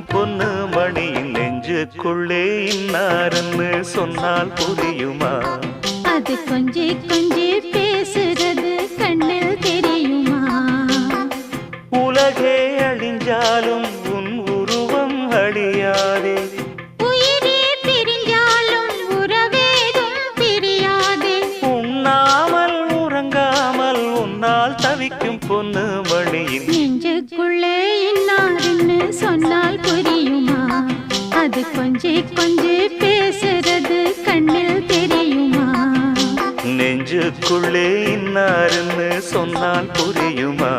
தவிக்கும் பொண்ணு மணியின் நெஞ்சுக்குள்ளே இன்னாருன்னு சொன்னால் புரியுமா? அது கொஞ்சி கொஞ்சி பேசுறது கண்ணில் தெரியுமா? உலகே அழிஞ்சாலும் உன் உருவம் அழியாதே, உயிரே பிரிஞ்சாலும் உறவேதும் பிரியாதே. உண்ணாமல் உறங்காமல் உன்னால் தவிக்கும் பொண்ணு மணியின் நெஞ்சுக்குள்ளே இன்னாருன்னு சொன்னால் புரியுமா? அது கொஞ்சி கொஞ்சி பேசுறது கண்ணில் தெரியுமா? நெஞ்சுக்குள்ளே இன்னாருன்னு சொன்னால் புரியுமா?